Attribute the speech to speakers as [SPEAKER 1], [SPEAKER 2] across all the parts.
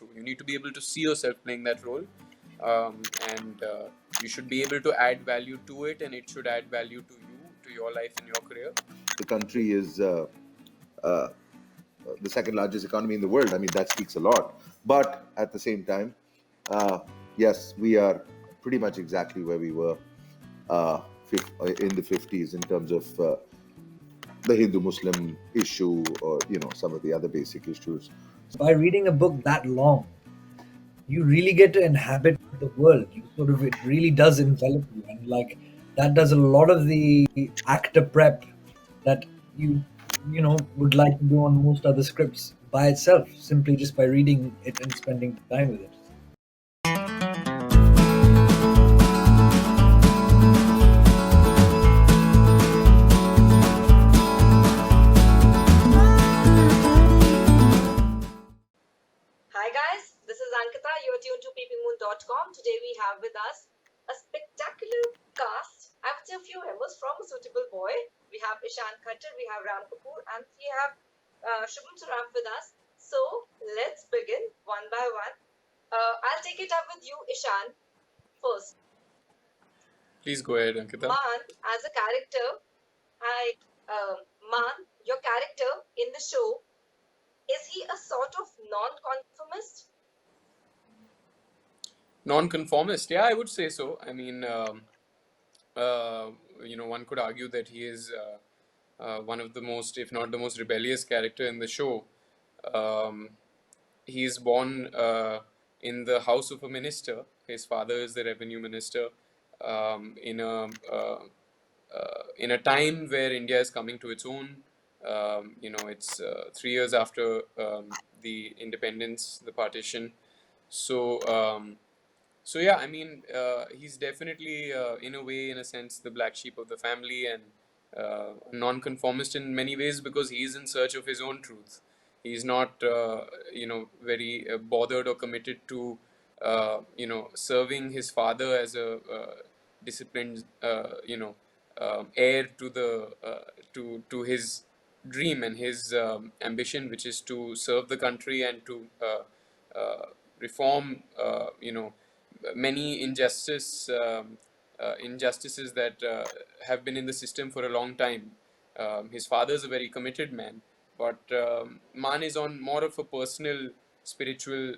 [SPEAKER 1] You need to be able to see yourself playing that role, and you should be able to add value to it, and it should add value to you, to your life and your career.
[SPEAKER 2] The country is the second largest economy in the world. I mean, that speaks a lot. But at the same time, yes, we are pretty much exactly where we were in the 50s in terms of the Hindu-Muslim issue, or some of the other basic issues.
[SPEAKER 3] By reading a book that long, you really get to inhabit the world. It really does envelop you, and like that does a lot of the actor prep that you would like to do on most other scripts by itself, simply just by reading it and spending time with it.
[SPEAKER 4] Hi guys, this is Ankita. You're tuned to PeepingMoon.com. Today we have with us a spectacular cast. I would say a few members from A Suitable Boy. We have Ishaan Khatter, we have Kapoor, and we have Shubham Saraf with us. So let's begin one by one. I'll take it up with you, Ishaan, first.
[SPEAKER 1] Please go ahead, Ankita.
[SPEAKER 4] Man, as a character, Man, your character in the show, is he a sort of non-conformist?
[SPEAKER 1] Non-conformist, yeah, I would say so. I mean, one could argue that he is one of the most, if not the most rebellious character in the show. He is born in the house of a minister. His father is the revenue minister, in a time where India is coming to its own. It's 3 years after the independence, the partition. So yeah, I mean, he's definitely, in a way, in a sense, the black sheep of the family, and non-conformist in many ways, because he's in search of his own truth. He's not, very bothered or committed to, serving his father as a disciplined, heir to the to his dream and his ambition, which is to serve the country and to reform, many injustices that have been in the system for a long time. His father is a very committed man, but Man is on more of a personal, spiritual,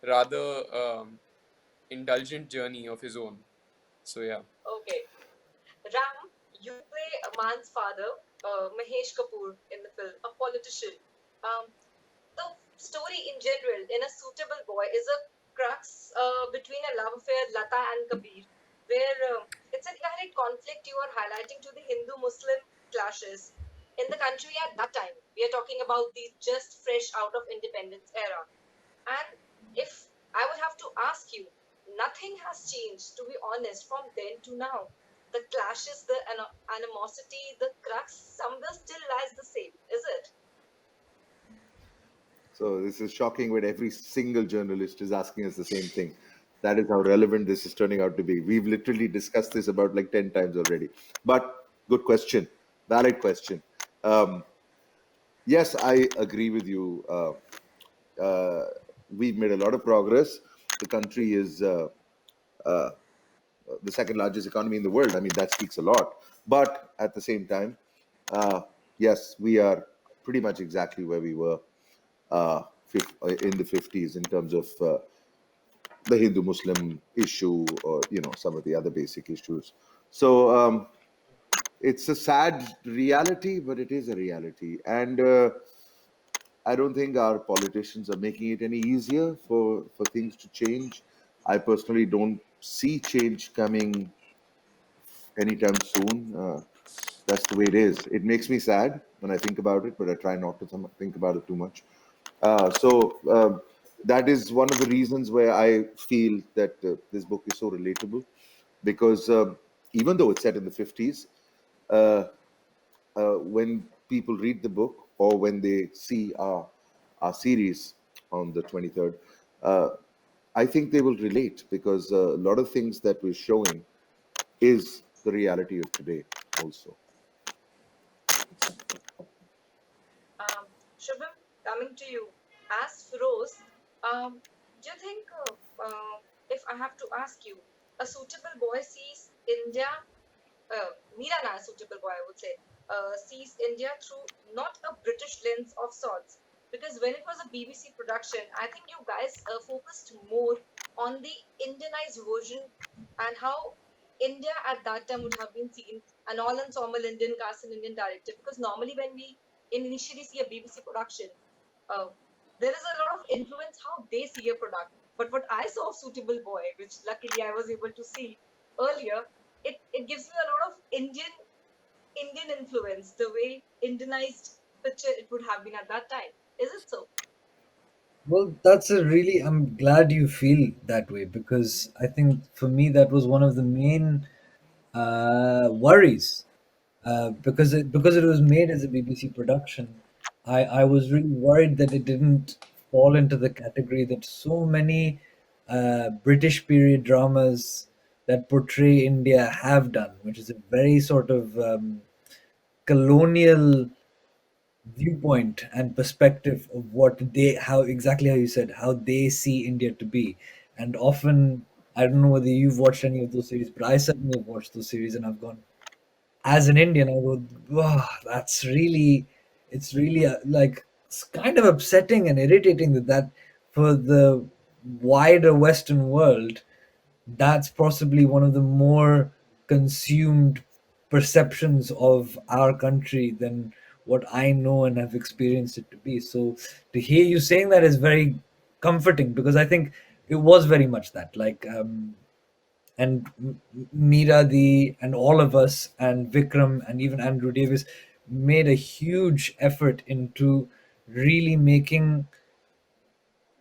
[SPEAKER 1] rather indulgent journey of his own. So yeah.
[SPEAKER 4] Okay. Ram, you play a man's father, Mahesh Kapoor, in the film, a politician. The story in general, in A Suitable Boy, is a crux between a love affair, Lata and Kabir, where it's a direct conflict you are highlighting to the Hindu-Muslim clashes in the country at that time. We are talking about the just fresh out of independence era. And if I would have to ask you, nothing has changed, to be honest, from then to now. The clashes, the animosity, the crux somewhere still lies the same, is it?
[SPEAKER 2] So this is shocking when every single journalist is asking us the same thing. That is how relevant this is turning out to be. We've literally discussed this about like 10 times already. But good question, valid question. Yes, I agree with you. We've made a lot of progress. The country is the second largest economy in the world. I mean, that speaks a lot. But at the same time, yes, we are pretty much exactly where we were in the 50s in terms of the Hindu-Muslim issue, or some of the other basic issues. So it's a sad reality, but it is a reality, and I don't think our politicians are making it any easier for things to change. I personally don't see change coming anytime soon. That's the way it is. It makes me sad when I think about it, but I try not to think about it too much. So that is one of the reasons where I feel that this book is so relatable, because even though it's set in the 50s, when people read the book or when they see our series on the 23rd, I think they will relate, because a lot of things that we're showing is the reality of today also.
[SPEAKER 4] Shubham, coming to you. As Feroz, Do you think, if I have to ask you, a suitable boy sees India, Mira na suitable boy, I would say, sees India through not a British lens of sorts. Because when it was a BBC production, I think you guys focused more on the Indianized version and how India at that time would have been seen, an all ensemble Indian cast and Indian director. Because normally, when we initially see a BBC production, uh, there is a lot of influence how they see a product. But what I saw of Suitable Boy, which luckily I was able to see earlier, it gives me a lot of Indian influence, the way Indianized picture it would have been at that time. Is it so?
[SPEAKER 3] Well, that's a really, I'm glad you feel that way, because I think for me that was one of the main worries, because it was made as a BBC production. I was really worried that it didn't fall into the category that so many British period dramas that portray India have done, which is a very sort of colonial viewpoint and perspective of what they, how exactly how you said, how they see India to be. And often, I don't know whether you've watched any of those series, but I certainly have watched those series, and I've gone, as an Indian, I go, wow, that's really, it's really like, it's kind of upsetting and irritating that for the wider Western world, that's possibly one of the more consumed perceptions of our country than what I know and have experienced it to be. So to hear you saying that is very comforting, because I think it was very much that, like, and Mira the and all of us and Vikram and even Andrew Davis made a huge effort into really making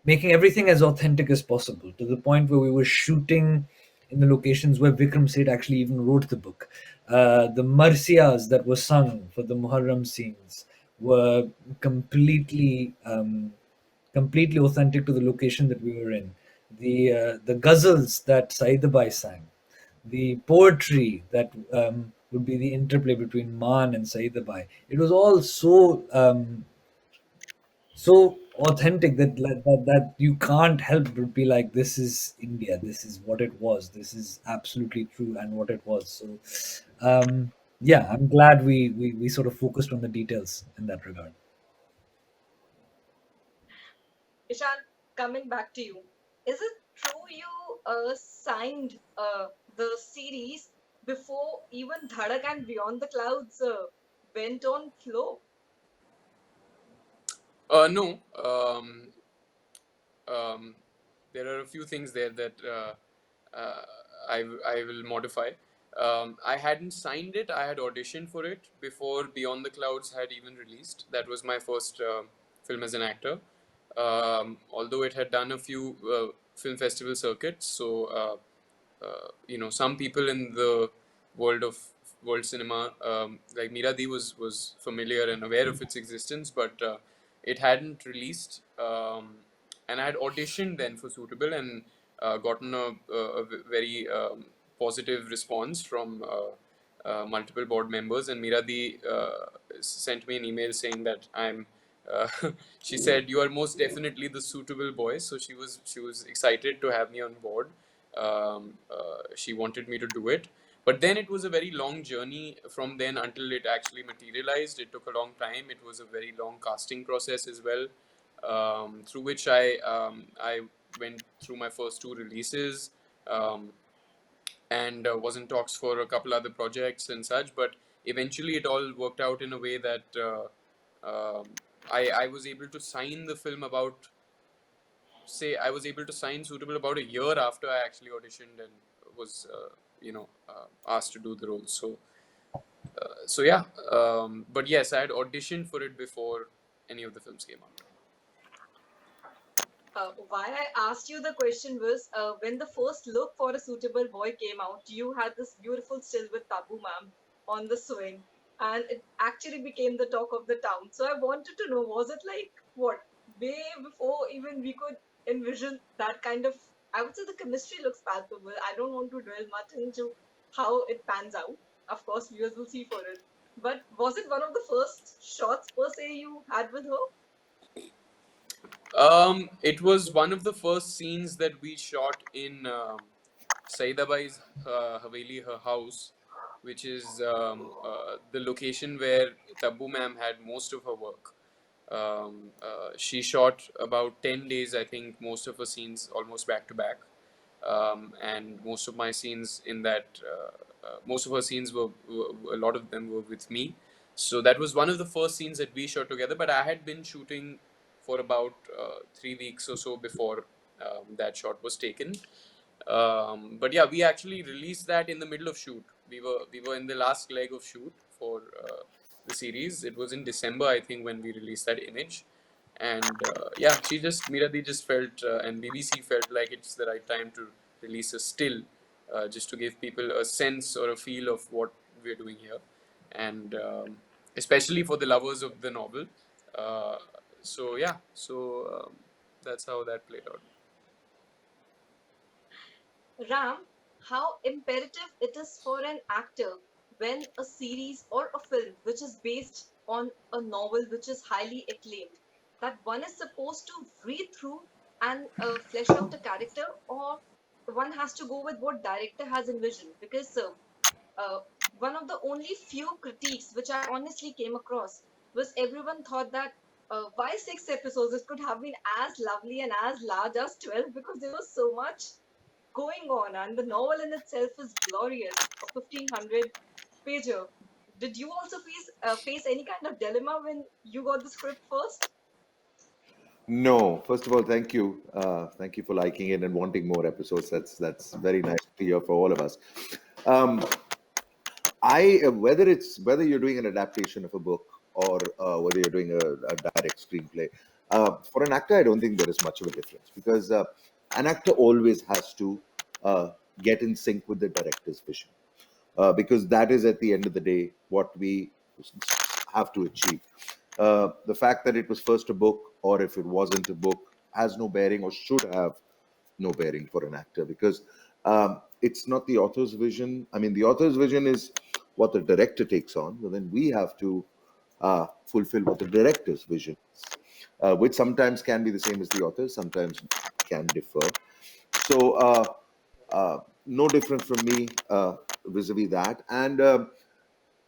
[SPEAKER 3] everything as authentic as possible, to the point where we were shooting in the locations where Vikram Seth actually even wrote the book. The marsiyas that were sung for the Muharram scenes were completely authentic to the location that we were in. The ghazals that Saidabai sang, the poetry that would be the interplay between Man and Saidabai. It was all so authentic that you can't help but be like, this is India, this is what it was, this is absolutely true and what it was. So yeah, I'm glad we sort of focused on the details in that regard.
[SPEAKER 4] Ishan, coming back to you, is it true you signed the series before even Dhadak and Beyond the Clouds went on flow?
[SPEAKER 1] No. Um, there are a few things there that I will modify. I hadn't signed it. I had auditioned for it before Beyond the Clouds had even released. That was my first film as an actor. Although it had done a few film festival circuits, so some people in the world of world cinema, like Mira Di, was familiar and aware of its existence, but it hadn't released. And I had auditioned then for Suitable and gotten a very positive response from multiple board members. And Mira Di sent me an email saying that I'm. Uh, she said you are most definitely the suitable boy, so she was excited to have me on board. She wanted me to do it, but then it was a very long journey from then until it actually materialized. It took a long time. It was a very long casting process as well, through which I went through my first two releases, um, and was in talks for a couple other projects and such. But eventually, it all worked out in a way that I was able to sign the film about, say, I was able to sign Suitable about a year after I actually auditioned and was asked to do the role. So yeah, but yes, I had auditioned for it before any of the films came out.
[SPEAKER 4] Why I asked you the question was, when the first look for a suitable boy came out, you had this beautiful still with Tabu ma'am on the swing, and it actually became the talk of the town. So I wanted to know, was it like what, way before even we could envision that kind of? I would say the chemistry looks palpable. I don't want to dwell much into how it pans out. Of course, viewers will see for it. But was it one of the first shots per se you had with her?
[SPEAKER 1] It was one of the first scenes that we shot in Saidabai's Haveli, her house, which is the location where Tabu ma'am had most of her work. She shot about 10 days, I think, most of her scenes almost back to back. And most of my scenes in that, most of her scenes a lot of them were with me. So that was one of the first scenes that we shot together. But I had been shooting for about 3 weeks or so before that shot was taken. But yeah, we actually released that in the middle of shoot. We were in the last leg of shoot for the series. It was in December, I think, when we released that image. And yeah, Mira Di just felt, and BBC felt like it's the right time to release a still, just to give people a sense or a feel of what we're doing here, and especially for the lovers of the novel. Uh, so yeah, that's how that played out.
[SPEAKER 4] Ram, how imperative it is for an actor when a series or a film which is based on a novel which is highly acclaimed, that one is supposed to read through and flesh out a character, or one has to go with what director has envisioned. Because uh, one of the only few critiques which I honestly came across was everyone thought that why 6 episodes? It could have been as lovely and as large as 12, because there was so much going on, and the novel in itself is glorious. A 1500 pager. Did you also face any kind of dilemma when you got the script first?
[SPEAKER 2] No, first of all, thank you. Thank you for liking it and wanting more episodes. That's very nice to hear for all of us. Um, whether you're doing an adaptation of a book or whether you're doing a direct screenplay, for an actor, I don't think there is much of a difference because an actor always has to uh, get in sync with the director's vision, because that is at the end of the day what we have to achieve. The fact that it was first a book or if it wasn't a book has no bearing or should have no bearing for an actor, because it's not the author's vision. I mean, the author's vision is what the director takes on, but then we have to fulfill what the director's vision is, which sometimes can be the same as the author, sometimes can differ. So, no different from me vis-a-vis that. And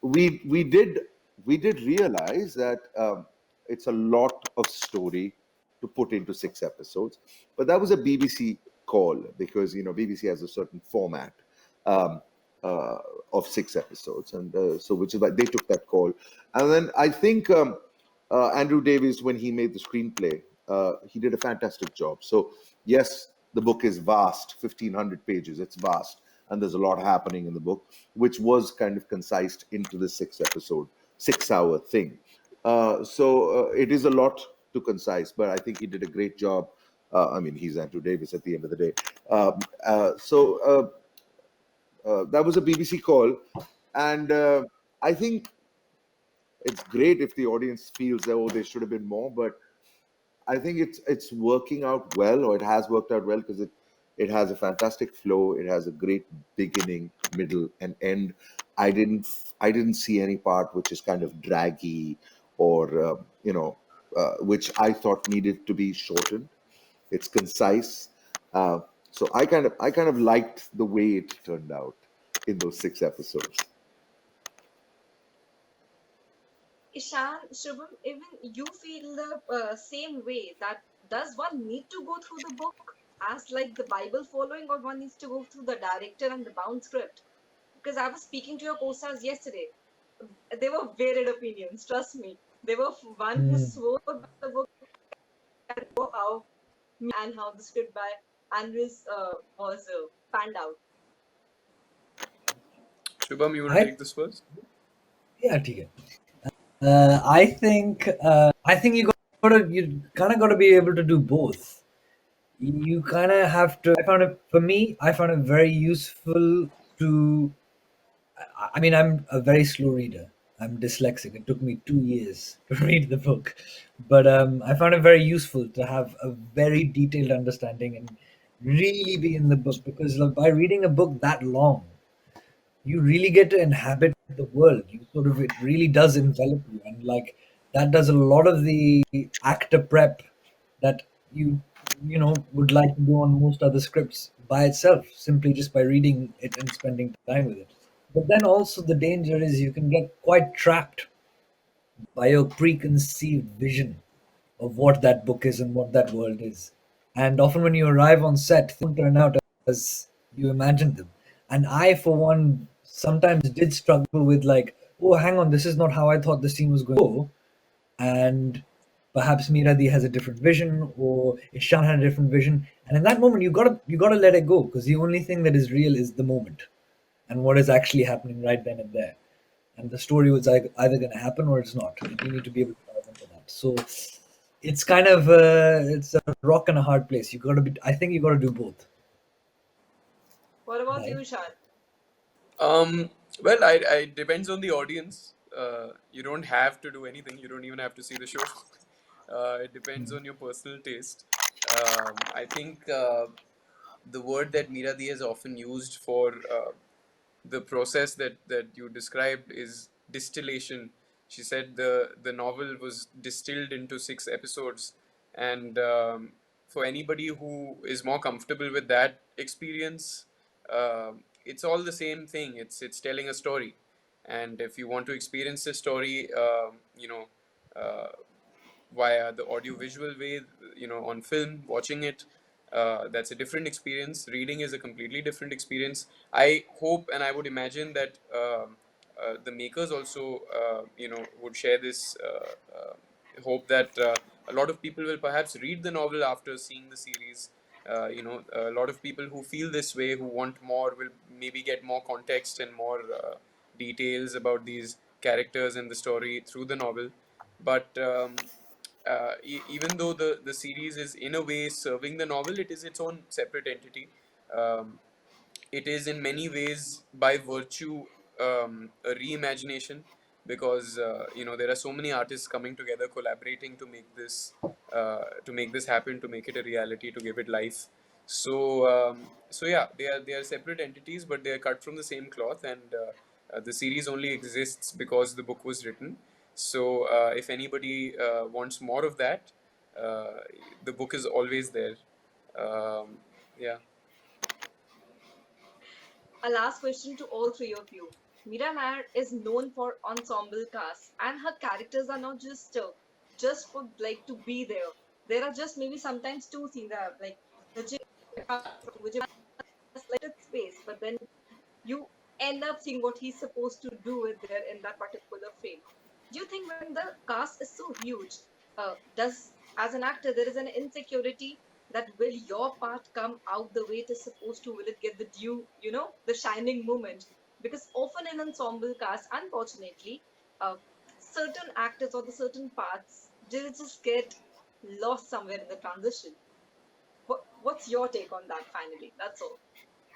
[SPEAKER 2] we did realize that it's a lot of story to put into 6 episodes, but that was a BBC call because BBC has a certain format um, uh, of 6 episodes, and so which is why they took that call. And then I think Andrew Davies, when he made the screenplay, he did a fantastic job. So yes, the book is vast, 1,500 pages. It's vast, and there's a lot happening in the book, which was kind of concised into the 6 episode, 6 hour thing. So it is a lot to concise, but I think he did a great job. I mean, he's Andrew Davis at the end of the day. That was a BBC call, and I think it's great if the audience feels that, oh, there should have been more, but I think it's working out well, or it has worked out well, because it has a fantastic flow. It has a great beginning, middle, and end. I didn't see any part which is kind of draggy or which I thought needed to be shortened. It's concise. Uh, so I kind of liked the way it turned out in those 6 episodes.
[SPEAKER 4] Ishan, Shubham, even you feel the same way, that does one need to go through the book as like the Bible following, or one needs to go through the director and the bound script? Because I was speaking to your co-stars yesterday. They were varied opinions, trust me. There were one who
[SPEAKER 3] Mm.
[SPEAKER 4] swore by the book and how and how the script by Andrews was panned out.
[SPEAKER 1] Shubham, you want to
[SPEAKER 3] I
[SPEAKER 1] take this first?
[SPEAKER 3] Yeah, ठीक है. I think you kind of got to be able to do both. You kind of have to. I found it for me. I found it very useful to. I mean, I'm a very slow reader. I'm dyslexic. It took me 2 years to read the book, but I found it very useful to have a very detailed understanding and really be in the book, because like, by reading a book that long, you really get to inhabit the world. You sort of, it really does envelop you, and like that does a lot of the actor prep that you would like to do on most other scripts by itself, simply just by reading it and spending time with it. But then also the danger is you can get quite trapped by your preconceived vision of what that book is and what that world is. And often when you arrive on set, things don't turn out as you imagined them. And I, for one, sometimes did struggle with, like, oh, hang on, this is not how I thought the scene was going to go. And perhaps Miradi has a different vision, or Ishaan had a different vision. And in that moment, you gotta let it go, because the only thing that is real is the moment and what is actually happening right then and there. And the story was either going to happen or it's not. And you need to be able to dive into that. So it's kind of it's a rock and a hard place. You got to be. I think you got to do both.
[SPEAKER 4] What about you,
[SPEAKER 3] Right?
[SPEAKER 4] Shan?
[SPEAKER 1] Um, well, I depends on the audience. You don't have to do anything. You don't even have to see the show. It depends
[SPEAKER 3] Mm.
[SPEAKER 1] on your personal taste. I think the word that Mira Di has often used for the process that you described is distillation. She said the novel was distilled into 6 episodes, and for anybody who is more comfortable with that experience, it's all the same thing. It's telling a story, and if you want to experience the story, Uh, via the audio-visual way, on film, watching it. That's a different experience. Reading is a completely different experience. I hope and I would imagine that the makers also, would share this hope that a lot of people will perhaps read the novel after seeing the series. A lot of people who feel this way, who want more, will maybe get more context and more details about these characters and the story through the novel. But even though the series is in a way serving the novel, it is its own separate entity. Um, it is in many ways by virtue a reimagination, because there are so many artists coming together, collaborating to make this happen, to make it a reality, to give it life. So yeah, they are separate entities, but they are cut from the same cloth, and the series only exists because the book was written. So if anybody wants more of that, uh, the book is always there. Yeah.
[SPEAKER 4] A last question to all three of you. Mira Nair is known for ensemble casts, and her characters are not just for like to be there. There are just maybe sometimes two scenes that are like which is limited space, but then you end up seeing what he's supposed to do with there in that particular frame. Do you think when the cast is so huge, does as an actor there is an insecurity that will your part come out the way it is supposed to? Will it get the due, the shining moment? Because often in ensemble cast, unfortunately, uh, certain actors or the certain parts they just get lost somewhere in the transition. What's your take on that? Finally, that's all.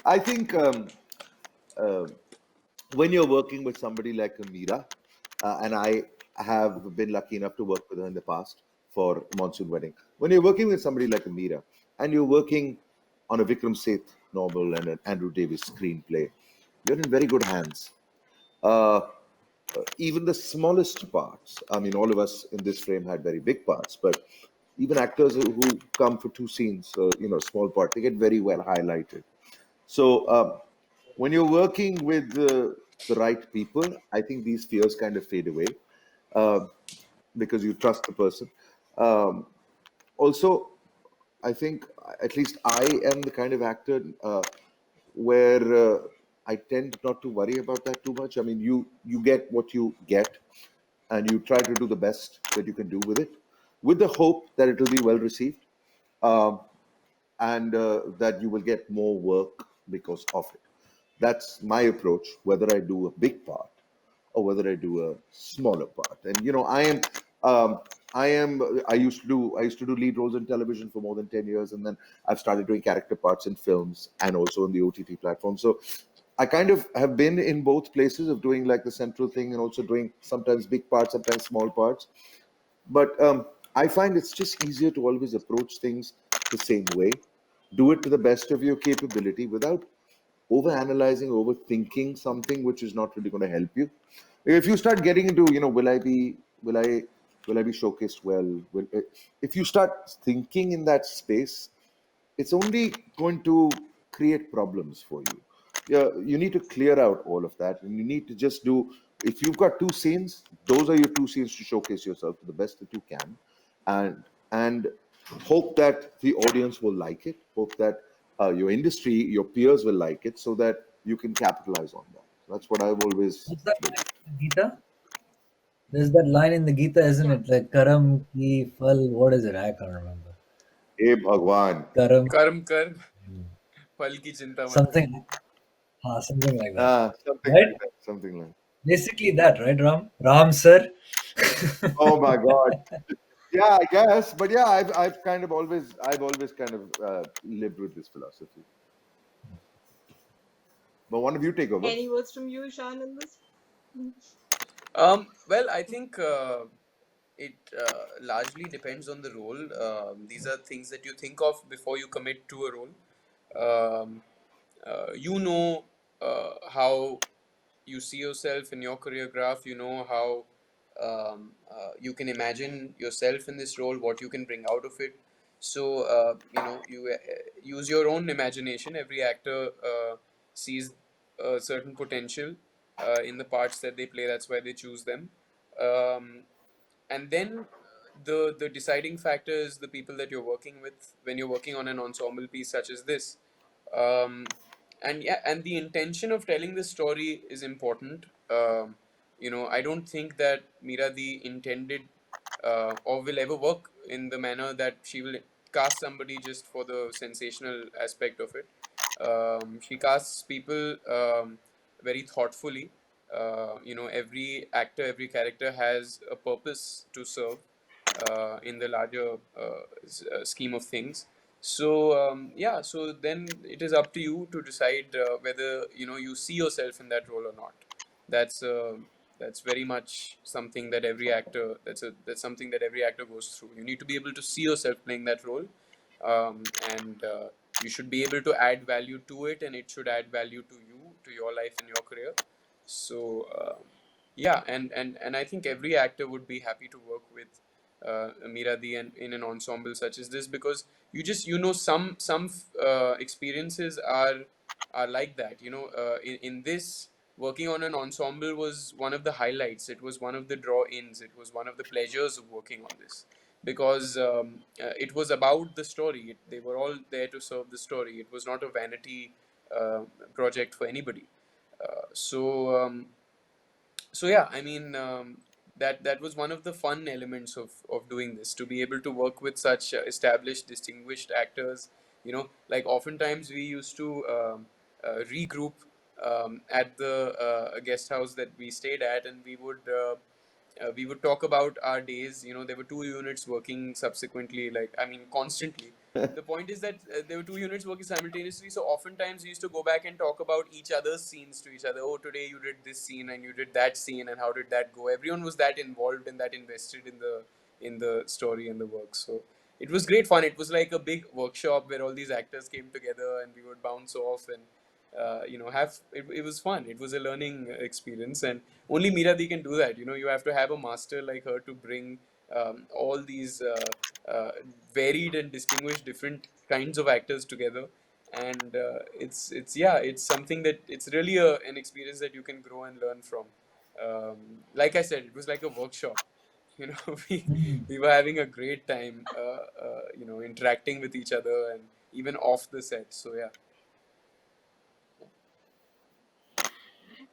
[SPEAKER 2] I think uh, when you're working with somebody like a Mira, and I have been lucky enough to work with her in the past for Monsoon Wedding. When you're working with somebody like a Mira, and you're working on a Vikram Seth novel and an Andrew Davis screenplay, you're in very good hands. Uh, Even the smallest parts. I mean, all of us in this frame had very big parts, but even actors who come for two scenes, small part, they get very well highlighted. So when you're working with the right people, I think these fears kind of fade away uh, because you trust the person. Um, Also, I think at least I am the kind of actor where I tend not to worry about that too much. I mean, you get what you get, and you try to do the best that you can do with it, with the hope that it will be well received, um, and that you will get more work because of it. That's my approach, whether I do a big part or whether I do a smaller part. And um, I used to do lead roles in television for more than 10 years, and then I've started doing character parts in films and also on the OTT platform. So I kind of have been in both places of doing like the central thing and also doing sometimes big parts, sometimes small parts. But I find it's just easier to always approach things the same way. Do it to the best of your capability without over analyzing, overthinking something which is not really going to help you. If you start getting into, will I Will I be showcased well? If you start thinking in that space, it's only going to create problems for you. Yeah, you need to clear out all of that, and you need to just do. If you've got two scenes, those are your two scenes to showcase yourself to the best that you can, and hope that the audience will like it. Hope that your industry, your peers will like it, so that you can capitalize on that. That's what I've always
[SPEAKER 3] What's that
[SPEAKER 2] believed.
[SPEAKER 3] line in the Gita? There's that line in the Gita, isn't
[SPEAKER 4] Yeah.
[SPEAKER 3] it? Like Karam ki fal. What is it? I can't remember.
[SPEAKER 2] Hey Bhagwan.
[SPEAKER 3] Karam,
[SPEAKER 1] कर्म कर फल की चिंता मत कर.
[SPEAKER 3] something, something like that,
[SPEAKER 2] Something
[SPEAKER 3] right?
[SPEAKER 2] like that. Something like.
[SPEAKER 3] Basically that, right, Ram? Ram sir.
[SPEAKER 2] Oh my God. Yeah, I guess, but yeah, I've always kind of lived with this philosophy. But one of you take over.
[SPEAKER 4] Any words from you, Ishaan, in this?
[SPEAKER 1] Well, I think it largely depends on the role. These are things that you think of before you commit to a role. Um, you know how you see yourself in your career graph. You know how you can imagine yourself in this role, what you can bring out of it. So you use your own imagination. Every actor sees a certain potential in the parts that they play. That's why they choose them. Um, and then the deciding factor is the people that you're working with when you're working on an ensemble piece such as this. um, and yeah, and the intention of telling the story is important. I don't think that Mira the intended or will ever work in the manner that she will cast somebody just for the sensational aspect of it. She casts people very thoughtfully. Every actor, every character has a purpose to serve in the larger scheme of things. So yeah, so then it is up to you to decide whether you see yourself in that role or not. That's that's very much something that every actor that's something that every actor goes through. You need to be able to see yourself playing that role, and you should be able to add value to it, and it should add value to you, to your life and your career. So yeah, and I think every actor would be happy to work with Mira Di and in an ensemble such as this, because some experiences are like that. In this, working on an ensemble was one of the highlights. It was one of the draw-ins. It was one of the pleasures of working on this, because it was about the story. They were all there to serve the story. It was not a vanity uh, project for anybody. So yeah, I mean, that was one of the fun elements of doing this, to be able to work with such established, distinguished actors. Like oftentimes we used to regroup at the guest house that we stayed at, and we would talk about our days. There were two units working subsequently, like, I mean, constantly. The point is that there were two units working simultaneously, so oftentimes we used to go back and talk about each other's scenes to each other. Oh, today you did this scene and you did that scene, and how did that go? Everyone was that involved and that invested in the story and the work. So it was great fun. It was like a big workshop where all these actors came together and we would bounce off and have it was fun. It was a learning experience, and only Mira Di can do that. You have to have a master like her to bring all these uh, varied and distinguished different kinds of actors together. And it's something that it's really an experience that you can grow and learn from. Like I said, it was like a workshop. we
[SPEAKER 3] Hmm.
[SPEAKER 1] we were having a great time, interacting with each other, and even off the set. So yeah.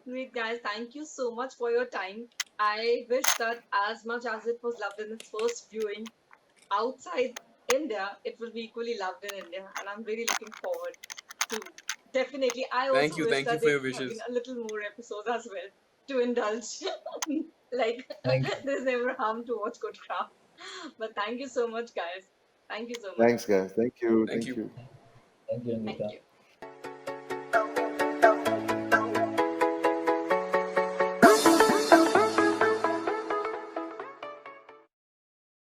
[SPEAKER 4] Great, guys. Thank you so much for your time. I wish that as much as it was loved in its first viewing outside India, it will be equally loved in India. And I'm really looking forward to, definitely. I
[SPEAKER 1] Thank
[SPEAKER 4] also
[SPEAKER 1] you,
[SPEAKER 4] wish
[SPEAKER 1] thank you
[SPEAKER 4] that
[SPEAKER 1] for
[SPEAKER 4] there
[SPEAKER 1] your
[SPEAKER 4] could have been
[SPEAKER 1] wishes.
[SPEAKER 4] a little more episodes as well to indulge. Like,
[SPEAKER 3] Thank
[SPEAKER 4] there's never harm to watch good craft. But thank you so much, guys. Thank you so much.
[SPEAKER 2] Thanks, guys. Thank you.
[SPEAKER 1] Thank
[SPEAKER 2] Thank
[SPEAKER 1] you.
[SPEAKER 2] you.
[SPEAKER 3] thank you,
[SPEAKER 4] Thank
[SPEAKER 3] Angita.
[SPEAKER 4] you.